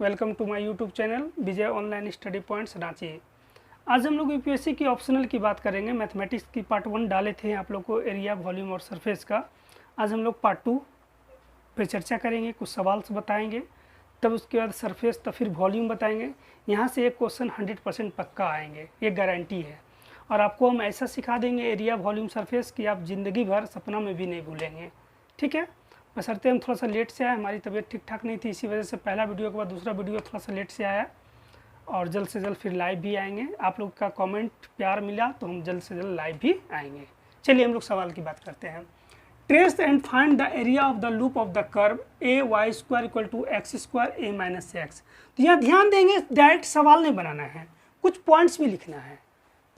Welcome to my YouTube channel Vijay online study points Ranchi. आज हम लोग यूपीएससी की ऑप्शनल की बात करेंगे। मैथमेटिक्स की पार्ट 1 डाले थे आप लोग को एरिया, वॉल्यूम और सरफेस का। आज हम लोग पार्ट 2 पे चर्चा करेंगे, कुछ सवाल बताएंगे, तब उसके बाद सरफेस, तब फिर वॉल्यूम बताएंगे। यहाँ से एक क्वेश्चन 100% पक्का आएंगे, ये गारंटी है। और आपको हम ऐसा सिखा देंगे एरिया, वॉल्यूम, सरफेस कि आप ज़िंदगी भर सपना में भी नहीं भूलेंगे। ठीक है, बशर्ते हम थोड़ा सा लेट से आए, हमारी तबीयत ठीक ठाक नहीं थी, इसी वजह से पहला वीडियो के बाद दूसरा वीडियो थोड़ा सा लेट से आया। और जल्द से जल्द फिर लाइव भी आएंगे। आप लोग का कमेंट प्यार मिला तो हम जल्द से जल्द लाइव भी आएंगे। चलिए हम लोग सवाल की बात करते हैं। Trace and find the area of the loop of the curve a y square equal to x square a minus x. तो यहाँ ध्यान देंगे, डायरेक्ट सवाल नहीं बनाना है, कुछ पॉइंट्स भी लिखना है।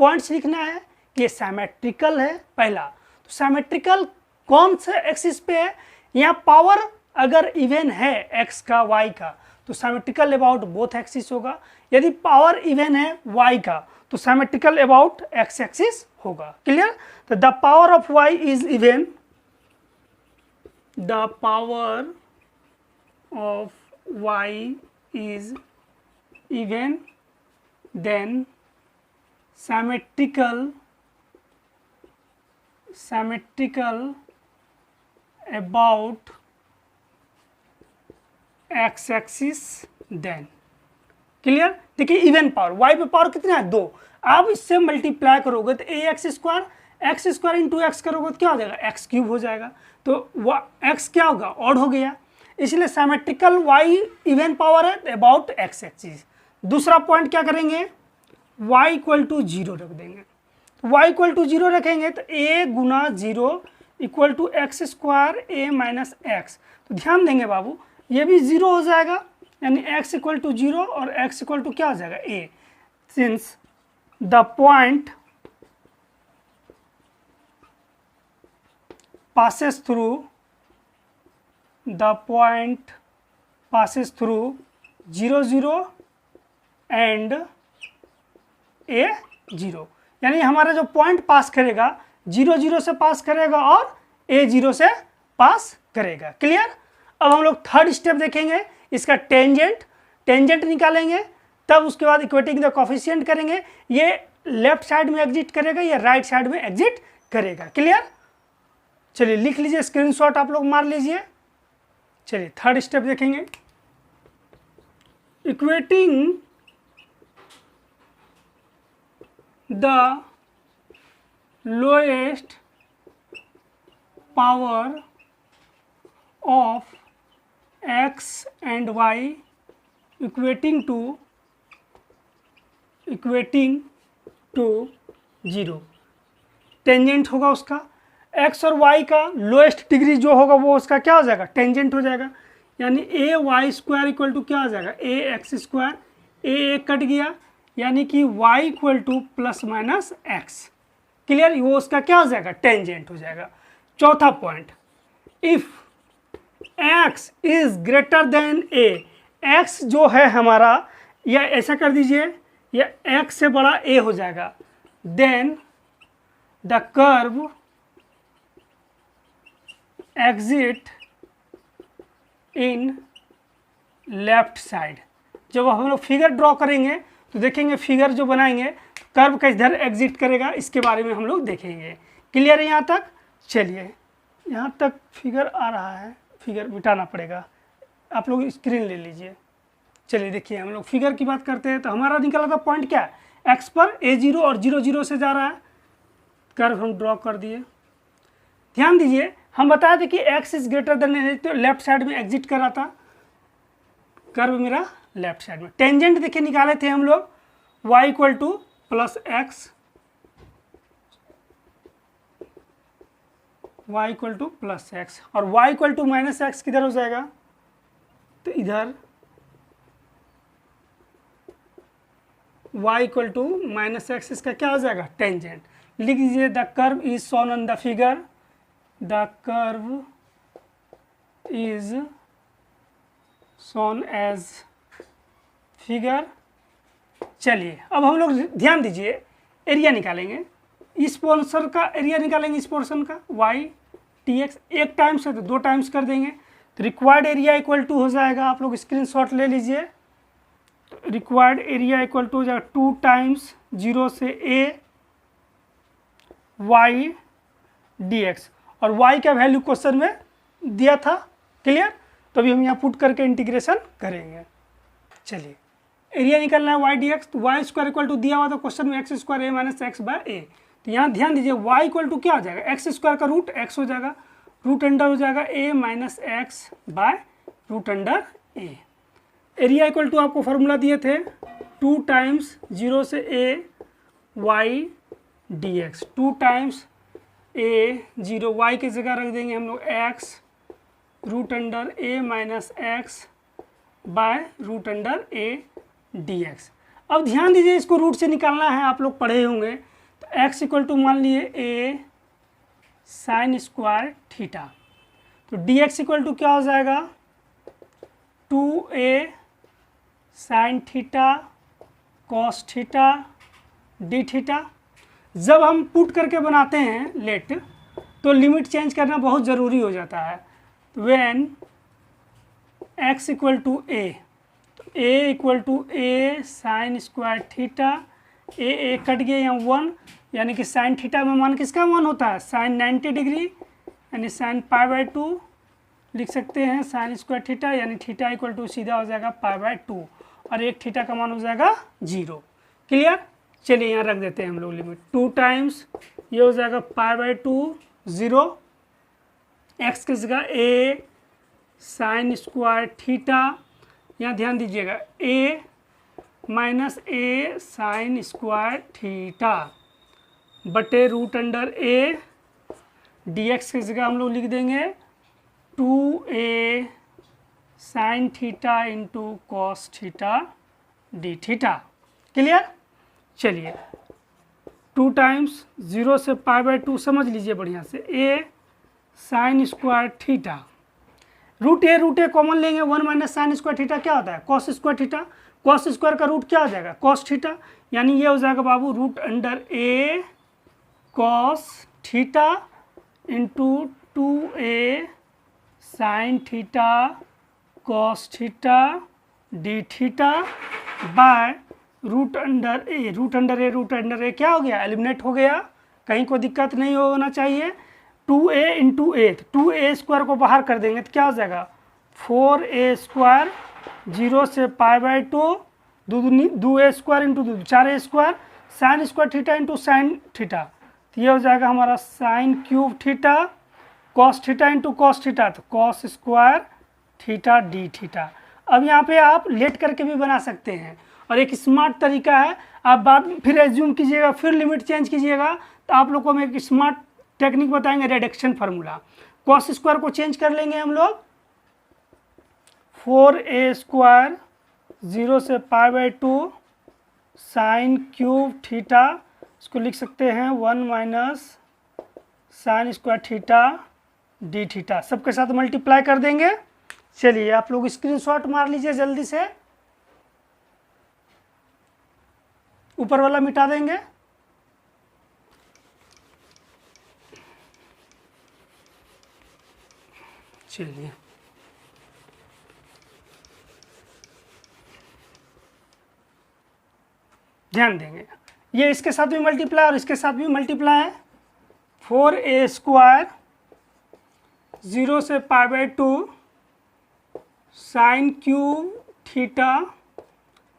पॉइंट्स लिखना है कि ये सिमेट्रिकल है पहला। तो सिमेट्रिकल कौन से एक्सिस पे है? यहाँ पावर अगर इवन है एक्स का वाई का तो सिमेट्रिकल अबाउट बोथ एक्सिस होगा। यदि पावर इवन है वाई का तो सिमेट्रिकल अबाउट एक्स एक्सिस होगा। क्लियर? तो the power of y is even, the power of y is even, then symmetrical about x axis. Then clear? देखिए even power, y पे power कितना है? 2। आप इससे मल्टीप्लाई करोगे तो एक्स स्क्वायर इंटू एक्स करोगे तो क्या हो जाएगा? एक्स क्यूब हो जाएगा। तो एक्स क्या होगा? ऑड हो गया। इसलिए सिमेट्रिकल y इवन पावर है अबाउट एक्स एक्सिस। दूसरा पॉइंट क्या करेंगे? y इक्वल टू 0 रख देंगे। y इक्वल टू 0 रखेंगे तो a गुना 0 equal to x square a minus x. तो ध्यान देंगे बाबू, ये भी 0 हो जाएगा, यानी x इक्वल टू 0 और x इक्वल टू क्या हो जाएगा? a। Since the point passes through 0 0 and a 0, यानी हमारा जो पॉइंट पास करेगा 0 0 से पास करेगा और a 0 से पास करेगा। क्लियर? अब हम लोग थर्ड स्टेप देखेंगे, इसका टेंजेंट निकालेंगे, तब उसके बाद इक्वेटिंग द कोफिशिएंट करेंगे। ये लेफ्ट साइड में एग्जिट करेगा या राइट साइड में एग्जिट करेगा। क्लियर? चलिए लिख लीजिए, स्क्रीनशॉट आप लोग मार लीजिए। चलिए थर्ड स्टेप देखेंगे, equating the lowest power of x and y equating to 0। Tangent होगा उसका, x और y का लोएस्ट डिग्री जो होगा वो उसका क्या हो जाएगा? टेंजेंट हो जाएगा। यानी ए वाई स्क्वायर इक्वल टू क्या हो जाएगा? ए एक्स स्क्वायर। ए कट गया, यानी कि y equal to plus minus x. Clear? वो उसका क्या हो जाएगा? टेंजेंट हो जाएगा। चौथा point, if x is greater than a, x जो है हमारा, या ऐसा कर दीजिए, या x से बड़ा a हो जाएगा, then the curve exit in left side. जब हम लोग फिगर ड्रॉ करेंगे तो देखेंगे, फिगर जो बनाएंगे कर्व का इधर एग्जिट करेगा, इसके बारे में हम लोग देखेंगे। क्लियर है यहाँ तक? चलिए यहाँ तक फिगर आ रहा है, फिगर मिटाना पड़ेगा, आप लोग स्क्रीन ले लीजिए। चलिए देखिए, हम लोग फिगर की बात करते हैं तो हमारा निकला था पॉइंट क्या है? एक्स पर a 0 और 0 0 से जा रहा है। कर्व हम ड्रॉ कर दिए। ध्यान दीजिए, हम बताए थे कि एक्स इज ग्रेटर देन, तो लेफ्ट साइड में एग्जिट कर रहा था कर्व मेरा लेफ्ट साइड में। टेंजेंट देखिए निकाले थे हम लोग, y equal to plus x, y equal to plus x, और y equal to minus x किधर हो जाएगा? तो इधर y equal to minus x, इसका क्या हो जाएगा? टेंजेंट। लिख दीजिए, the curve is shown on the figure, the curve is shown as figure. चलिए अब हम लोग ध्यान दीजिए, एरिया निकालेंगे, इस पोर्शन का एरिया निकालेंगे, इस पोर्शन का y tx, एक टाइम्स है तो 2 टाइम्स कर देंगे तो रिक्वायर्ड एरिया इक्वल टू हो जाएगा, आप लोग स्क्रीनशॉट ले लीजिए, रिक्वायर्ड एरिया इक्वल टू हो जाएगा 2 टाइम्स 0 से a y dx, और y का वैल्यू क्वेश्चन में दिया था। क्लियर? तो अभी हम यहाँ पुट करके इंटीग्रेशन करेंगे। चलिए, एरिया निकलना है y dx, तो वाई स्क्वायर इक्वल टू दिया हुआ था क्वेश्चन में x square a minus x bye ए। तो यहाँ ध्यान दीजिए y इक्वल टू क्या हो जाएगा, एक्स स्क्वायर का रूट x हो जाएगा, रूट अंडर हो जाएगा a minus x by root under a। Area equal to आपको फार्मूला दिए थे 2 टाइम्स 0 से a y dx, 2 times a 0, y की जगह रख देंगे हम लोग x root under a minus x by root under a dx। अब ध्यान दीजिए, इसको रूट से निकालना है, आप लोग पढ़े होंगे। तो x इक्वल टू मान लिए a साइन स्क्वायर थीटा, तो dx इक्वल टू क्या हो जाएगा 2a sine theta cos theta d theta. जब हम पुट करके बनाते हैं लेट, तो लिमिट चेंज करना बहुत ज़रूरी हो जाता है। तो when x equal to a, तो a equal to a sine square theta, a cut गया यहाँ 1, यानी कि साइन थीटा में मान किसका 1 होता है, साइन 90 डिग्री, यानी साइन पाई बाय 2 लिख सकते हैं साइन स्क्वायर थीटा, यानी थीटा इक्वल टू सीधा हो जाएगा पाई बाय 2, और एक थीटा का मान हो जाएगा 0। क्लियर? चलिए यहाँ रख देते हैं हम लोग लिमिट, 2 टाइम्स ये हो जाएगा पाई बाय 2 0, एक्स की जगह a साइन स्क्वायर थीटा, यहाँ ध्यान दीजिएगा a minus a sine square theta बटे रूट अंडर a, dx की जगह हम लोग लिख देंगे 2a sine theta into cos theta d theta. Clear? चलिए, 2 टाइम्स 0 से पाई बाय 2 समझ लीजिए बढ़िया से, a sine square theta, root a common लेंगे, 1 माइनस साइन स्क्वायर थीटा क्या होता है, cos square theta, cos square का रूट क्या हो जाएगा, कॉस थीटा, यानी ये हो जाएगा बाबू root under a cos theta into 2a sine theta cos theta d theta by root under a क्या हो गया, एलिमिनेट हो गया, कहीं कोई दिक्कत नहीं होना चाहिए। 2a इंटू ए, 2a स्क्वायर को बाहर कर देंगे तो क्या हो जाएगा 4a स्क्वायर, 0 से pi by 2, 2a square into 4a square, sine square theta into sine theta, तो ये हो जाएगा हमारा sine cube theta, cos theta into cos theta, तो cos square theta d theta. अब यहाँ पे आप लेट करके भी बना सकते हैं, और एक स्मार्ट तरीका है, आप बाद में फिर एज्यूम कीजिएगा, फिर लिमिट चेंज कीजिएगा, तो आप लोग को हम एक स्मार्ट टेक्निक बताएंगे, रिडक्शन फार्मूला। कॉस स्क्वायर को चेंज कर लेंगे हम लोग, 4a स्क्वायर 0 से pi by 2 sine cube theta, इसको लिख सकते हैं 1 minus sine square theta d theta, सबके साथ मल्टीप्लाई कर देंगे। चलिए आप लोग स्क्रीनशॉट मार लीजिए जल्दी से, ऊपर वाला मिटा देंगे। चलिए ध्यान देंगे, ये इसके साथ भी मल्टीप्लाई और इसके साथ भी मल्टीप्लाई है, 4a स्क्वायर 0 से pi by 2 sine cube theta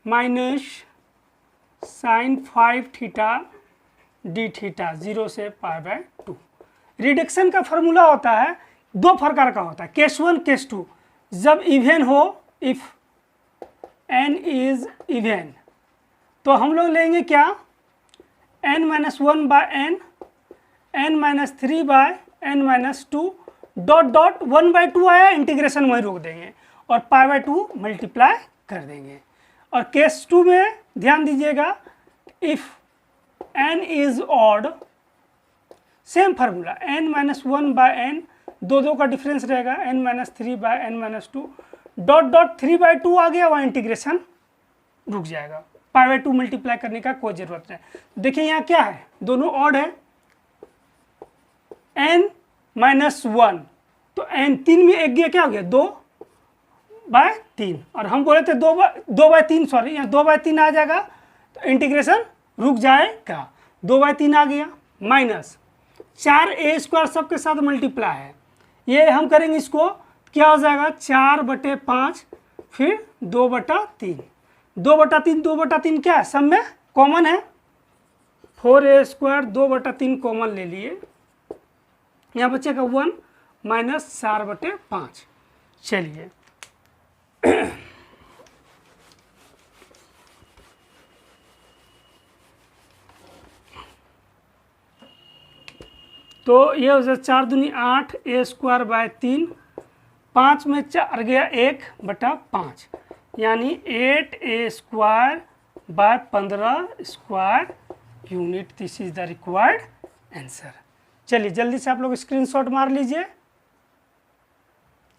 minus sine 5 theta d theta 0 से पाई बाय 2। रिडक्शन का फॉर्मूला होता है, 2 प्रकार का होता है, केस 1 केस 2। जब इवेन हो, इफ n इज इवेन, तो हम लोग लेंगे क्या n minus 1 by n, n minus 3 by n minus 2 dot dot 1 by 2 आया, इंटीग्रेशन वहीं रोक देंगे और पाई बाय 2 मल्टीप्लाई कर देंगे। और केस 2 में ध्यान दीजिएगा, if n is odd, same formula, n minus 1 by n, 2 का डिफरेंस रहेगा, n minus 3 by n minus 2 dot dot 3 by 2 आ गया, वहाँ इंटीग्रेशन रुक जाएगा, पाई बाय 2 मल्टीप्लाई करने का कोई ज़रूरत नहीं। देखिए यहाँ क्या है, दोनों ऑड है, n माइनस 1, तो n 3 में 1 गया, क्या हो गया 2, 2/3 और हम बोले थे 2/3 सॉरी, यहाँ 2/3 आ जाएगा तो इंटीग्रेशन रुक जाएगा। 2/3 आ गया माइनस 4a² सबके साथ मल्टीप्लाई है, ये हम करेंगे इसको, क्या हो जाएगा 4/5 फिर 2/3। 2/3 2/3 क्या है, सब में कॉमन है, 4a² 2/3 कॉमन ले लिए, यहाँ बचेगा 1 माइनस 4/5। चलिए तो ये हो जाए 4 दूनी 8, a²/3, 5 में 4 गया 1/5, यानी 8a²/15² unit. This is the required answer. चलिए जल्दी से आप लोग स्क्रीनशॉट मार लीजिए।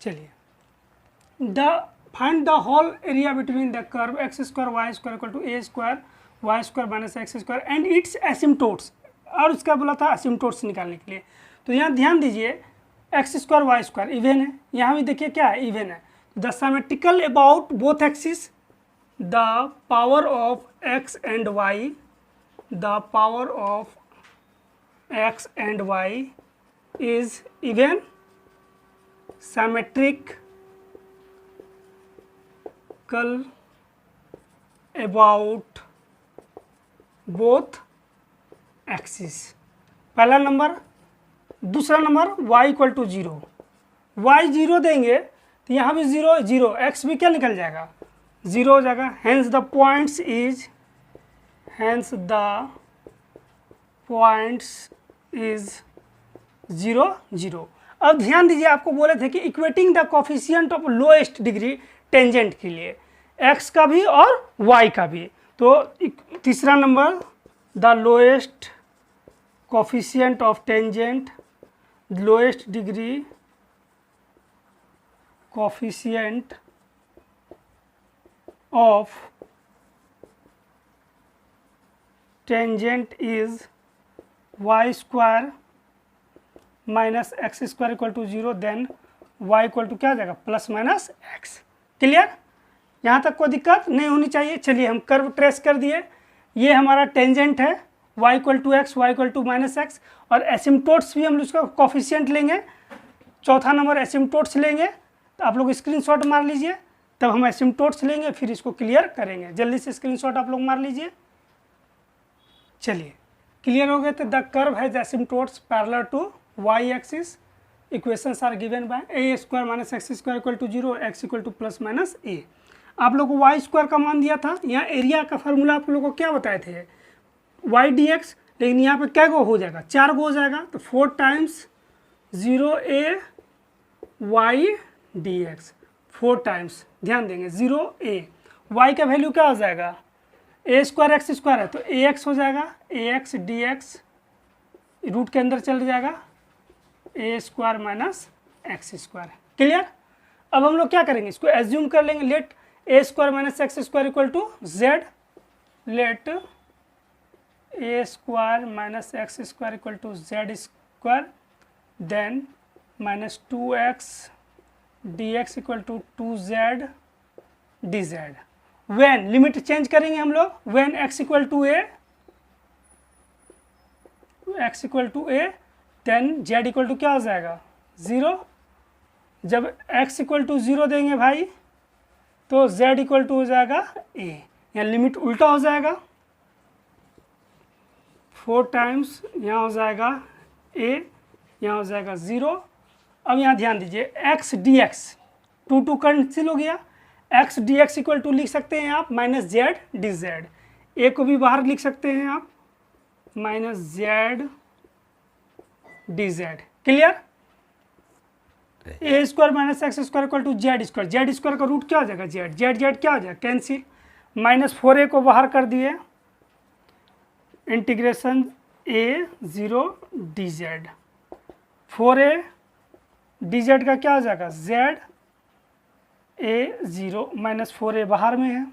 चलिए find the whole area between the curve x² y² equal to a² y² minus x² and its asymptotes, और उसका बोला था एसिम्टोट्स निकालने के लिए। तो यहाँ ध्यान दीजिए x² y² इवन है, यहाँ भी देखिए क्या है, इवन है। The symmetrical about both axis, the power of x and y, the power of x and y is even, symmetrical about both axes। पहला नंबर। दूसरा number y equal to 0, y 0 देंगे तो यहाँ भी 0 0, x भी क्या निकल जाएगा 0 हो जाएगा। Hence the points is 0 0। अब ध्यान दीजिए, आपको बोले थे कि equating the coefficient of lowest degree tangent के लिए, x का भी और y का भी। तो तीसरा number the lowest coefficient of tangent, lowest degree coefficient of tangent is y² minus x² equal to 0, then y equal to क्या आ जाएगा प्लस माइनस x। क्लियर, यहाँ तक कोई दिक्कत नहीं होनी चाहिए। चलिए हम कर्व ट्रेस कर दिए, ये हमारा टेंजेंट है y equal to x, y equal to minus x, और एसिम्टोट्स भी हम उसका कोफिशिएंट लेंगे। चौथा नंबर एसिम्टोट्स लेंगे, तो आप लोग स्क्रीनशॉट मार लीजिए, तब हम एसिम्टोट्स लेंगे फिर इसको क्लियर करेंगे। जल्दी से स्क्रीनशॉट आप लोग मार लीजिए। चलिए क्लियर हो गए। तो the curve has asymptotes parallel to y axis, equations are given by a² minus x² equal to 0, x equal to plus minus a। आप लोग को y² का मान दिया था, यहाँ एरिया का फार्मूला आप लोगों को क्या बताए थे y dx, लेकिन यहाँ पे क्या गो हो जाएगा 4 गो हो जाएगा, तो 4 times 0a y dx, 4 times, ध्यान देंगे 0a, y का वैल्यू क्या हो जाएगा a² x² है तो ax हो जाएगा, ax dx रूट के अंदर चल जाएगा a² माइनस x²। क्लियर। अब हम लोग क्या करेंगे, इसको एज्यूम कर लेंगे, let a² minus x² equal to z, let a² minus x² equal to z², then minus 2x dx equal to 2z dz। When limit change करेंगे हम लोग, when x equal to a, then z equal to क्या हो जाएगा 0। जब x equal to 0 देंगे भाई तो z इक्वल टू हो जाएगा a, यहाँ लिमिट उल्टा हो जाएगा, 4 टाइम्स यहाँ हो जाएगा a, यहाँ हो जाएगा 0। अब यहाँ ध्यान दीजिए x dx 2 कैंसिल हो गया, x dx इक्वल टू लिख सकते हैं आप माइनस z dz, a को भी बाहर लिख सकते हैं आप minus z dz। Clear. a² minus x² equal to z² का रूट क्या हो जाएगा z, z क्या हो जाएगा कैंसिल, माइनस 4a को बाहर कर दिए, integration a0 dz, 4a dz का क्या हो जाएगा z a0, माइनस 4a बाहर में है,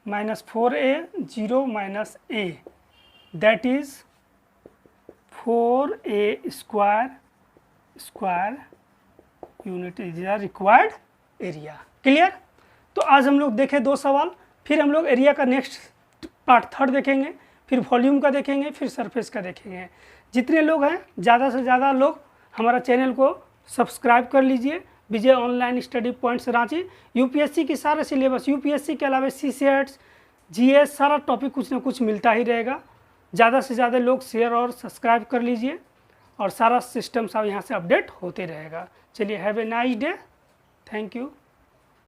minus 4a 0 minus a, that is 4a² unit is the required area. Clear? तो आज हम लोग देखें 2 सवाल, फिर हम लोग एरिया का नेक्स्ट पार्ट 3 देखेंगे, फिर वॉल्यूम का देखेंगे, फिर सरफेस का देखेंगे। जितने लोग हैं ज़्यादा से ज़्यादा लोग हमारा चैनल को सब्सक्राइब कर लीजिए। Vijay online study points Ranchi UPSC की सारा सिलेबस, यूपीएससी के अलावा सीसेट्स, जीएस, सारा टॉपिक कुछ ना कुछ मिलता ही रहेगा। ज़्यादा से ज़्यादा लोग शेयर और सब्सक्राइब कर लीजिए और सारा सिस्टम सब यहाँ से अपडेट होते रहेगा। चलिए, have a nice day, thank you.